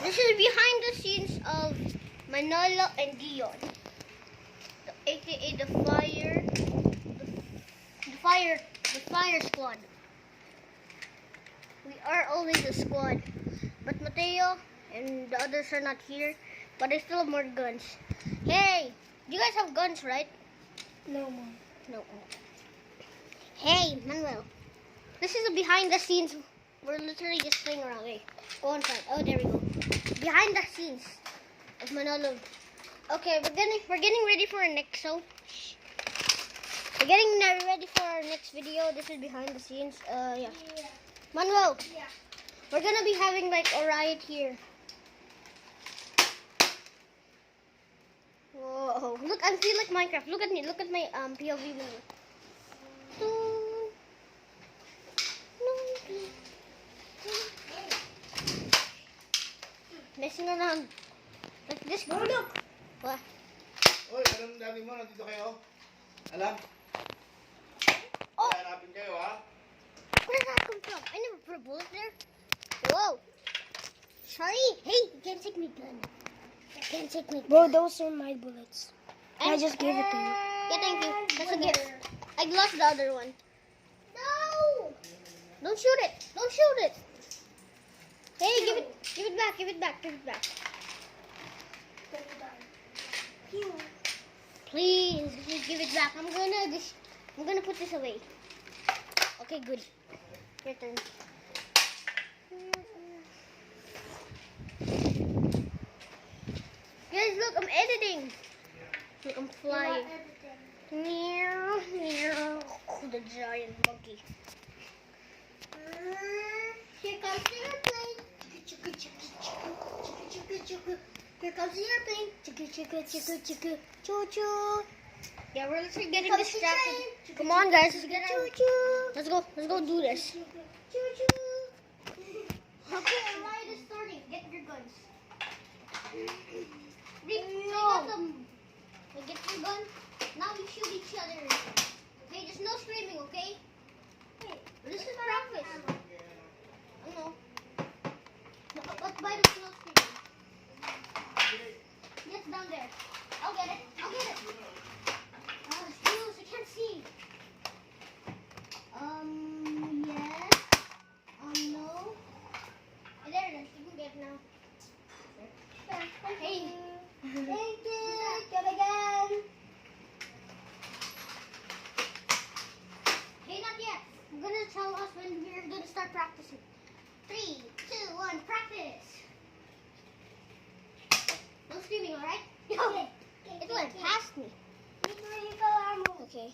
This is behind the scenes of Manolo and Dion, aka the fire squad. We are always a squad, but Mateo and the others are not here. But I still have more guns. Hey, you guys have guns, right? No, Mom. No. Hey, Manuel. This is a behind the scenes. We're literally just playing around. Hey, go inside. Oh, there we go. Behind the scenes of Manolo. Okay, we're getting ready for our next show. We're getting ready for our next video. This is behind the scenes. Yeah. Manuel. Yeah. We're gonna be having like a riot here. Whoa! Look, I feel like Minecraft. Look at me. Look at my POV window. Messing around. Like this. Look. What? Uy, anong dami mo? Nandito kayo? Alam? Oh! Hanapin kayo, ha? Where did that come from? I never put a bullet there. Whoa! Sorry. Hey, you can't take my gun. You can't take my gun. Bro, those are my bullets. I just gave it to you. Yeah, thank you. That's a gift. I lost the other one. No! Don't shoot it. Don't shoot it. Hey, give it back. Give it back. Give it back. Please, just give it back. I'm gonna put this away. Okay, good. Your turn. Guys, look, I'm editing. Look, I'm flying. Meow, meow. The giant monkey. Here comes the airplane. Here comes the airplane. Choo-choo. Yeah, we're literally getting distracted. Come on, guys. Let's get out. Let's go. Let's go do this. Okay, our riot is starting. Get your guns. Get your gun. Now we shoot each other. Okay, just no screaming, okay? Hey, this is practice. I know. But by the no screaming. Get down there. I'll get it. I'll get it. Oh, excuse, I can't see. Yes. No. Hey, there it is. You can get it now. Hey. Thank you. Come again. Hey, not yet. I'm gonna tell us when we're gonna start practicing. 3, 2, 1, practice. No screaming, alright? Okay. It went past me. Okay.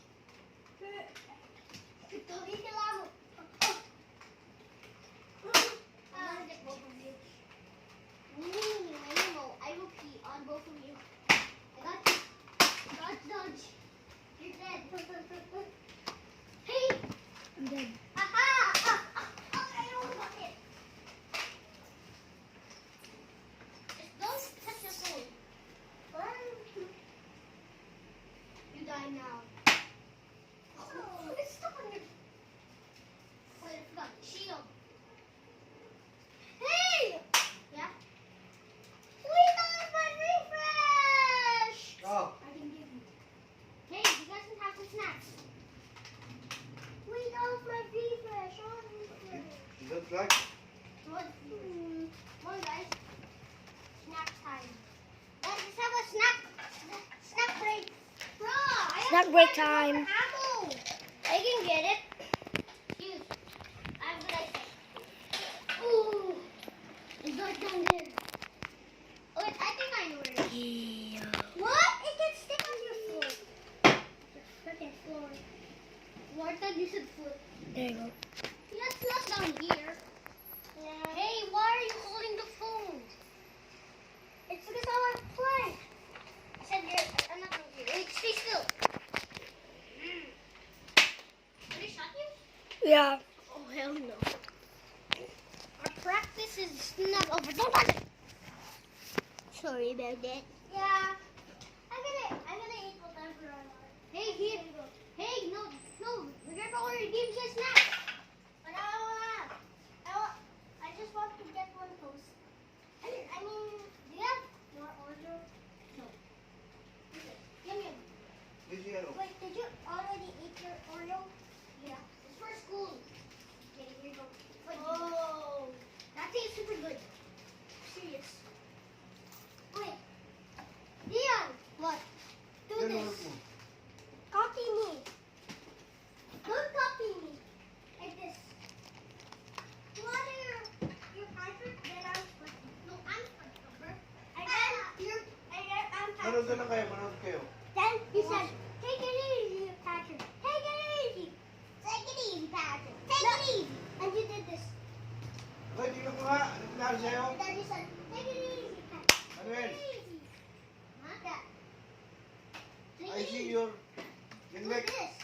I will pee on both of you. I got you. Dodge. You're dead. Hey! I'm dead. Aha! I don't want it. Just don't touch your phone. You die now. Oh, it's stuck on your... Wait, I forgot. Shield. Hey! Yeah? We lost my refresh! Oh, I can give you. Hey, you guys can have some snacks. We lost my refresh. you don't like? Come on, guys. Snack time. Guys, let's have a snack break. Bro, I have Snack to break find time. more ammo. I can get it. Excuse. I have what I say. Ooh. It's right down there. Oh, wait, I think I know where it is. Yeah. What? It can stick on your foot. Freaking floor. Well, I thought you said foot. There you go. That's not down here. Hey, why are you holding the phone? It's because I want to play. I said I'm not going to. Wait, stay still. Did he shot you? Yeah. Oh, hell no. Our practice is not over. Don't touch it. Sorry about that. Yeah. I'm gonna eat whatever I want. Hey, here. Hey, no. We're going to already give you guys snacks. But I just want to get one post. I manood na lang kayo, manood kayo. Then he said, take it easy, Patrick. Take it easy. Take it easy, Patrick. Take it easy. And you did this. Okay, tingnan ko nga. Ano nangyari sa'yo? And then he said, take it easy, Patrick. Ano Take yun? it easy. Not that. Take I it see easy. your Do neck. this.